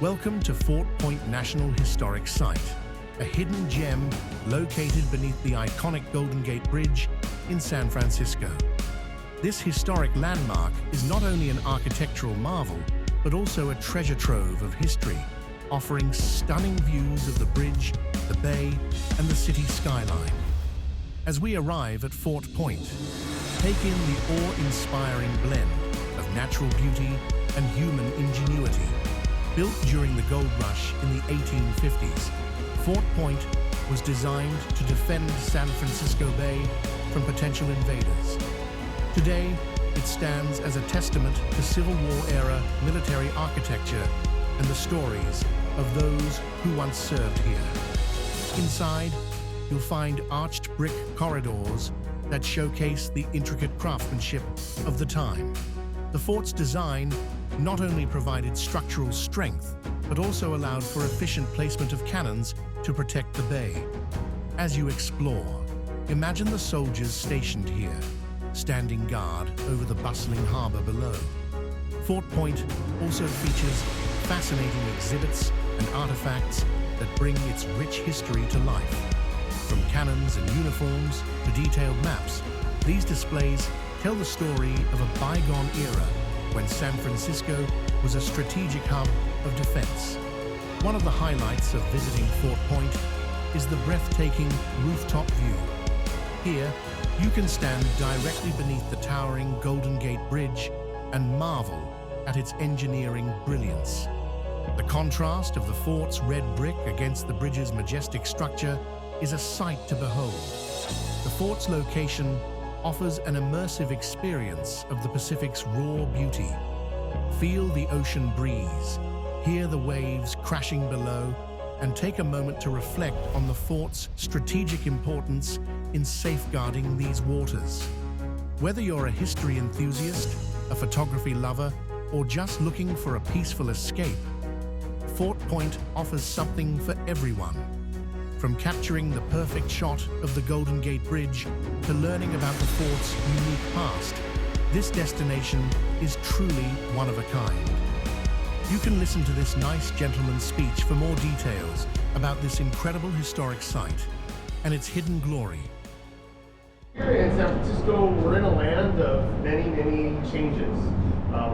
Welcome to Fort Point National Historic Site, a hidden gem located beneath the iconic Golden Gate Bridge in San Francisco. This historic landmark is not only an architectural marvel, but also a treasure trove of history, offering stunning views of the bridge, the bay, and the city skyline. As we arrive at Fort Point, take in the awe-inspiring blend of natural beauty and human ingenuity. Built during the gold rush in the 1850s, Fort Point was designed to defend San Francisco Bay from potential invaders. Today, it stands as a testament to Civil War-era military architecture and the stories of those who once served here. Inside, you'll find arched brick corridors that showcase the intricate craftsmanship of the time. The fort's design not only provided structural strength, but also allowed for efficient placement of cannons to protect the bay. As you explore, imagine the soldiers stationed here, standing guard over the bustling harbor below. Fort Point also features fascinating exhibits and artifacts that bring its rich history to life. From cannons and uniforms to detailed maps, these displays tell the story of a bygone era when San Francisco was a strategic hub of defense. One of the highlights of visiting Fort Point is the breathtaking rooftop view. Here, you can stand directly beneath the towering Golden Gate Bridge and marvel at its engineering brilliance. The contrast of the fort's red brick against the bridge's majestic structure is a sight to behold. The fort's location offers an immersive experience of the Pacific's raw beauty. Feel the ocean breeze, hear the waves crashing below, and take a moment to reflect on the fort's strategic importance in safeguarding these waters. Whether you're a history enthusiast, a photography lover, or just looking for a peaceful escape, Fort Point offers something for everyone. From capturing the perfect shot of the Golden Gate Bridge to learning about the fort's unique past, this destination is truly one of a kind. You can listen to this nice gentleman's speech for more details about this incredible historic site and its hidden glory. Here in San Francisco, we're in a land of many, many changes.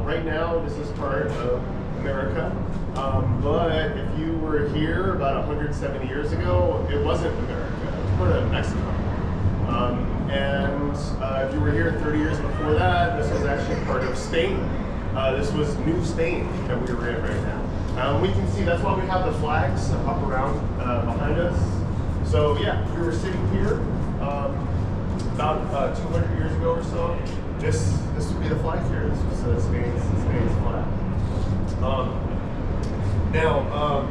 Right now, this is part of America, but if you were here about 170 years ago, it wasn't America, it was part of Mexico. And if you were here 30 years before that, this was actually part of Spain. This was New Spain that we were in right now. We can see, that's why we have the flags up around behind us. So yeah, if you were sitting here about 200 years ago or so, this would be the flag here. This was Spain's flag. Now,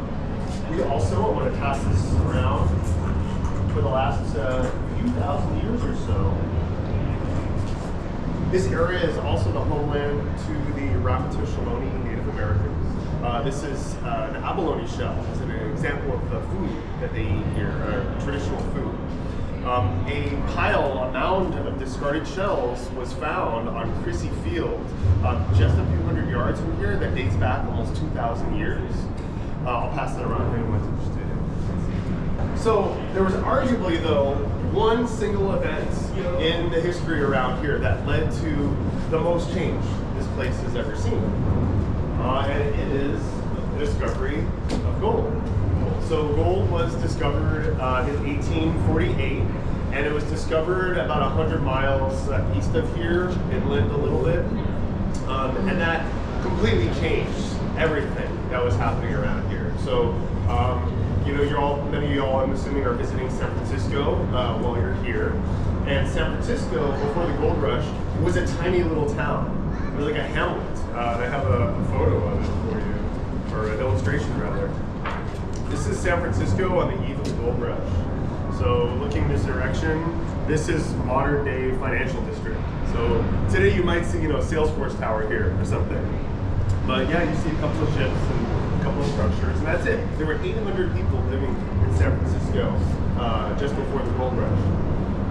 we also, I want to pass this around, for the last few thousand years or so, this area is also the homeland to the Ramaytush Native Americans. This is an abalone shell. It's an example of the food that they eat here, traditional food. A mound of discarded shells was found on Crissy Field, just a few hundred yards from here, that dates back almost 2,000 years. I'll pass that around if anyone's interested. So there was arguably, though, one single event in the history around here that led to the most change this place has ever seen. And it is the discovery of gold. So gold was discovered in 1848, and it was discovered about 100 miles east of here, inland a little bit. And that completely changed everything that was happening around here. So, many of y'all, I'm assuming, are visiting San Francisco while you're here. And San Francisco, before the gold rush, was a tiny little town. It was like a hamlet. I have a photo of it for you, or an illustration rather. This is San Francisco on the eve of the gold rush. So looking this direction, this is modern day financial district. So today you might see, Salesforce Tower here or something. But yeah, you see a couple of ships and a couple of structures, and that's it. There were 800 people living in San Francisco just before the gold rush.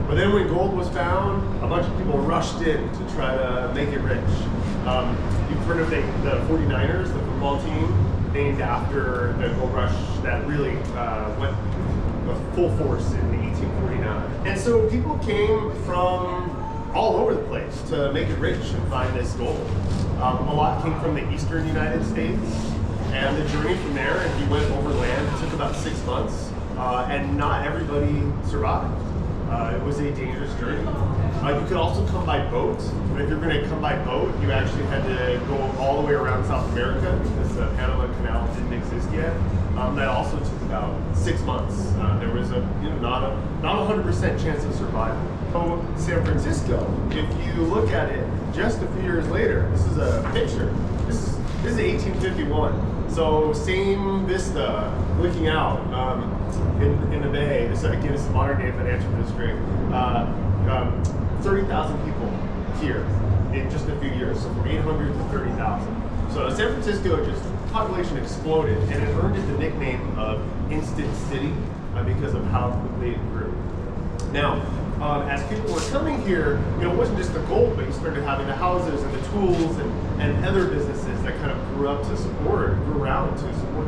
But then when gold was found, a bunch of people rushed in to try to make it rich. You've heard of the 49ers, the football team. named after the gold rush that really went full force in 1849. And so people came from all over the place to make it rich and find this gold. A lot came from the eastern United States, and the journey from there, if you went overland, it took about 6 months, and not everybody survived. It was a dangerous journey. You could also come by boat, but if you're going to come by boat, you actually had to go all the way around South America because the Panama Canal didn't exist yet. That also took about 6 months. There was not a 100% chance of survival. So San Francisco, if you look at it just a few years later, this is a picture. This is 1851. So same vista, looking out in the bay. This again is the modern day financial district. 30,000 people here in just a few years, so from 800 to 30,000. So San Francisco, just population exploded, and it earned it the nickname of Instant City because of how quickly it grew. Now, as people were coming here, it wasn't just the gold, but you started having the houses and the tools and other businesses that kind of grew around to support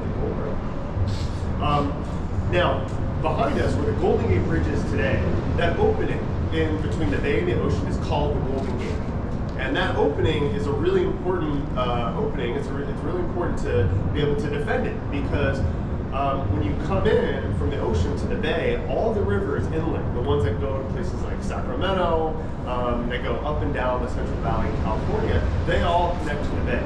the gold rush. Now, behind us, where the Golden Gate Bridge is today, that opening in between the bay and the ocean is called the Golden Gate. And that opening is a really important opening. It's really important to be able to defend it because when you come in from the ocean to the bay, all the rivers inland, the ones that go to places like Sacramento, that go up and down the Central Valley in California, they all connect to the bay.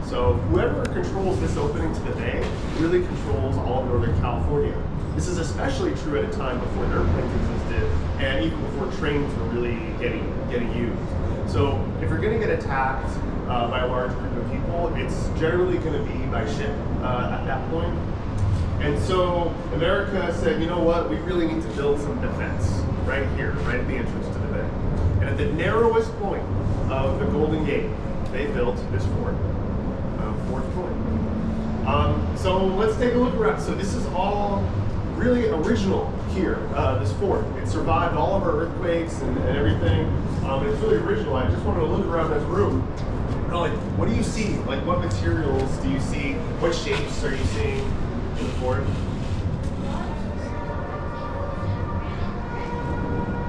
So whoever controls this opening to the bay really controls all of Northern California. This is especially true at a time before airplanes existed and even before trains were really getting used. So if you're going to get attacked by a large group of people, it's generally going to be by ship at that point. And so America said, you know what, we really need to build some defense right here, right at the entrance to the bay. And at the narrowest point of the Golden Gate, they built this fort, Fort Point. So let's take a look around. So this is all really original here, this fort. It survived all of our earthquakes and everything. It's really original. I just wanted to look around this room. Like, what do you see? Like, what materials do you see? What shapes are you seeing in the fort?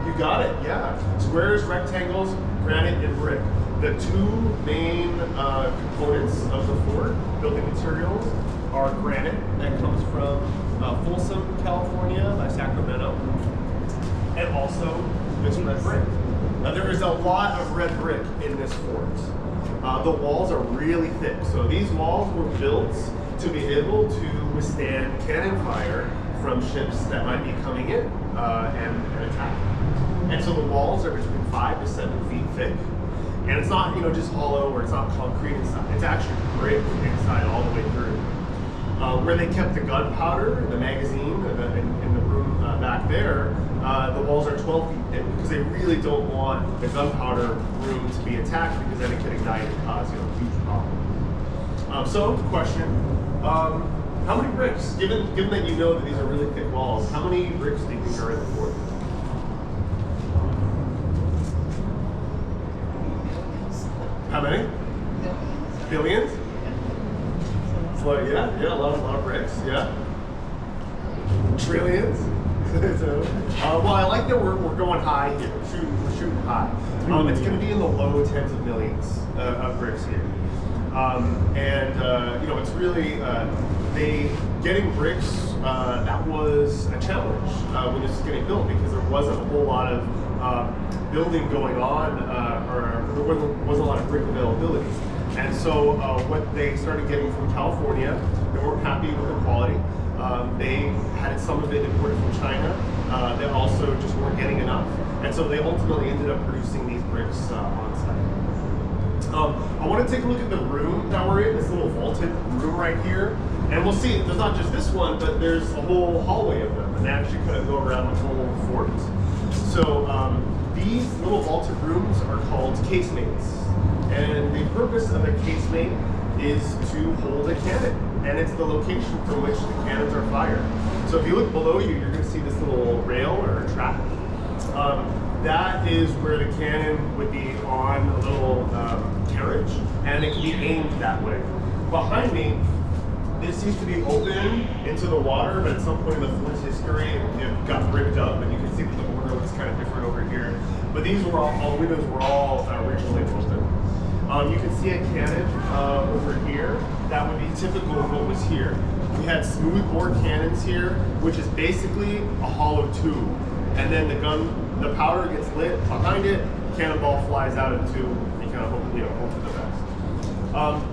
You got it, yeah. Squares, rectangles, granite, and brick. The two main components of the fort, building materials, are granite that comes from Folsom, California, by Sacramento, and also this red brick. Now there is a lot of red brick in this fort. The walls are really thick, so these walls were built to be able to withstand cannon fire from ships that might be coming in and attacking. And so the walls are between 5 to 7 feet thick. And it's not, just hollow or it's not concrete inside. It's actually brick inside all the way through. Where they kept the gunpowder, the magazine, in the room back there, the walls are 12 feet thick because they really don't want the gunpowder room to be attacked because then it could ignite and cause a huge problem. So, question: how many bricks? Given that you know that these are really thick walls, how many bricks do you think are in the fort? How many? Billions? So, yeah, a lot of bricks, yeah. Trillions? Well, I like that we're going high here. We're shooting high. It's going to be in the low tens of millions of bricks here. It's really, getting bricks, that was a challenge when this was getting built because there wasn't a whole lot of building going on, or there wasn't a lot of brick availability. And so what they started getting from California, they weren't happy with the quality. They had some of it imported from China. They also just weren't getting enough. And so they ultimately ended up producing these bricks on site. I want to take a look at the room that we're in, this little vaulted room right here. And we'll see, there's not just this one, but there's a whole hallway of them. And they actually kind of go around the whole fort. So these little vaulted rooms are called casemates. And the purpose of a casemate is to hold a cannon. And it's the location from which the cannons are fired. So if you look below you, you're going to see this little rail or track. That is where the cannon would be on a little carriage, and it can be aimed that way. Behind me This used to be open into the water, but at some point in the fort's history, it got bricked up, and you can see that the border looks kind of different over here. But these were all windows were all originally open. You can see a cannon over here. That would be typical of what was here. We had smooth bore cannons here, which is basically a hollow tube. And then the powder gets lit behind it, cannonball flies out of the tube, and you kind of hope for the best.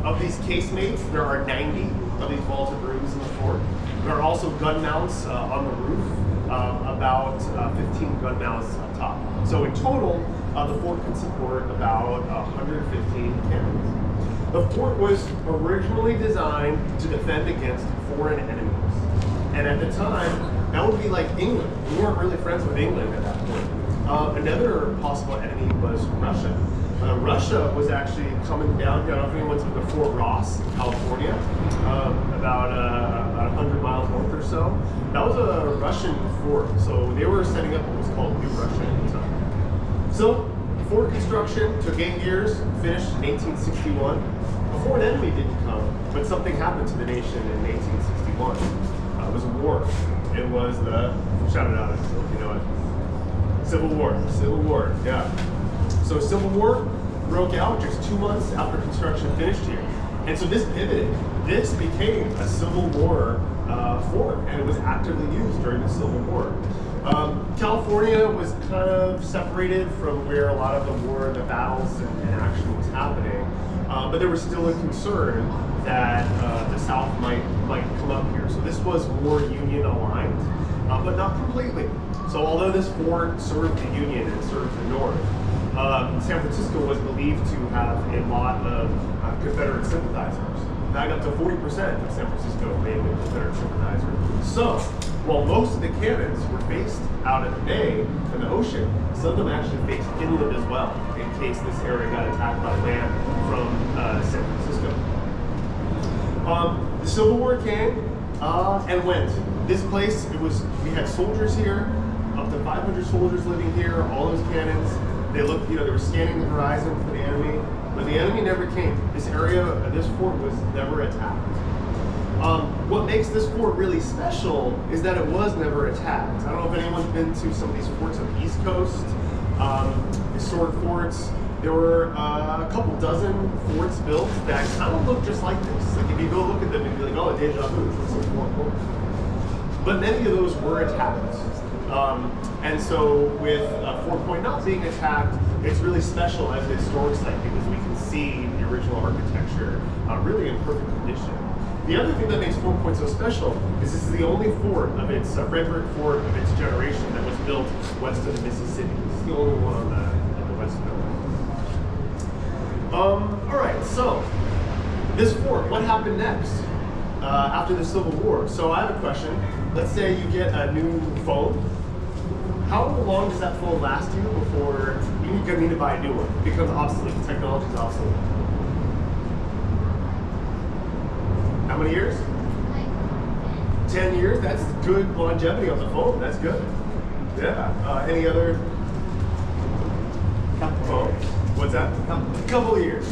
Of these casemates, there are 90 of these vaulted rooms in the fort. There are also gun mounts on the roof, about 15 gun mounts up top. So in total, the fort can support about 115 cannons. The fort was originally designed to defend against foreign enemies. And at the time, that would be like England. We weren't really friends with England at that point. Another possible enemy was Russia. Russia was actually coming down here. I don't know if anyone's been to Fort Ross, California, about 100 miles north or so. That was a Russian fort, so they were setting up what was called New Russia at the time. So, fort construction took 8 years, finished in 1861. A foreign enemy didn't come, but something happened to the nation in 1861. It was a war. It was the, shout it out if you know it, Civil War, yeah. So Civil War broke out just 2 months after construction finished here. And so this pivoted. This became a Civil War fort, and it was actively used during the Civil War. California was kind of separated from where a lot of the war, the battles and action was happening. But there was still a concern that the South might come up here. So this was more Union aligned, but not completely. So although this fort served the Union and served the North, San Francisco was believed to have a lot of Confederate sympathizers. In fact, up to 40% of San Francisco may have been Confederate sympathizers. So, while most of the cannons were faced out at the bay in the ocean, some of them actually faced inland as well, in case this area got attacked by land from San Francisco. The Civil War came and went. This place, we had soldiers here, up to 500 soldiers living here, all those cannons. They looked, they were scanning the horizon for the enemy, but the enemy never came. This area, this fort was never attacked. What makes this fort really special is that it was never attacked. I don't know if anyone's been to some of these forts on the East Coast, historic forts. There were a couple dozen forts built that kind of look just like this. Like if you go look at them, you'd be like, oh, deja vu, it's a fort. But many of those were attacked. And so with Fort Point not being attacked, it's really special as a historic site because we can see the original architecture really in perfect condition. The other thing that makes Fort Point so special is this is the only fort of its red brick fort of its generation that was built west of the Mississippi. It's the only one on the west coast. All right, so this fort, what happened next after the Civil War? So I have a question. Let's say you get a new phone. How long does that phone last you before you're going to need to buy a new one? It becomes obsolete. The technology is obsolete. How many years? 10 years? That's good longevity on the phone. That's good. Yeah. Any other? Couple. What's that? Couple of years.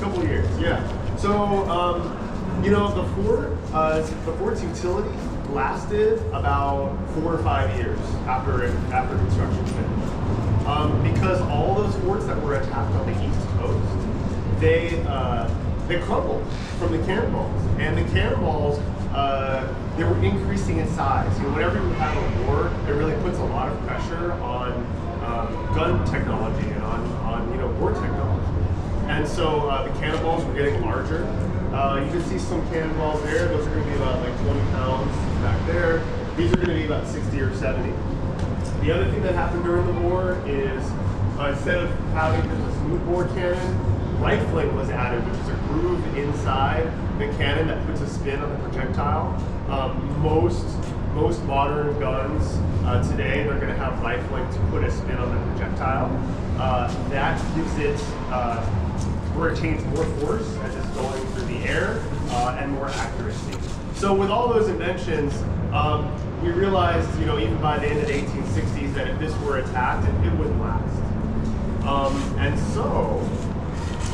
Yeah. So, the fort's utility lasted about 4 or 5 years after construction finished. Because all those forts that were attacked on the East Coast, they crumbled from the cannonballs, and the cannonballs they were increasing in size. Whenever you have a war, it really puts a lot of pressure on gun technology and on war technology. And so the cannonballs were getting larger. You can see some cannonballs there. Those are going to be about like 20 pounds back there. These are going to be about 60 or 70. The other thing that happened during the war is instead of having just a smoothbore cannon, rifling was added, which is a groove inside the cannon that puts a spin on the projectile. Most modern guns today, they're going to have rifling to put a spin on the projectile. That gives it retains more force as it's going through the air and more accuracy. So with all those inventions, we realized, even by the end of the 1860s, that if this were attacked, it wouldn't last. And so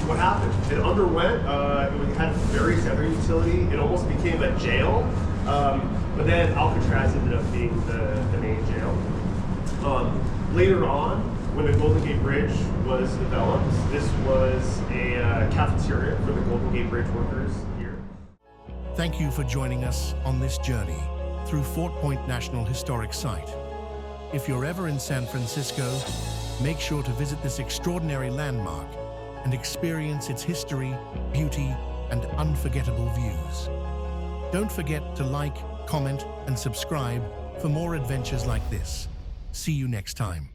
what happened? It underwent, it had various other utility. It almost became a jail, but then Alcatraz ended up being the main jail. Later on, when the Golden Gate Bridge was developed, this was a cafeteria for the Golden Gate Bridge workers here. Thank you for joining us on this journey through Fort Point National Historic Site. If you're ever in San Francisco, make sure to visit this extraordinary landmark and experience its history, beauty, and unforgettable views. Don't forget to like, comment, and subscribe for more adventures like this. See you next time.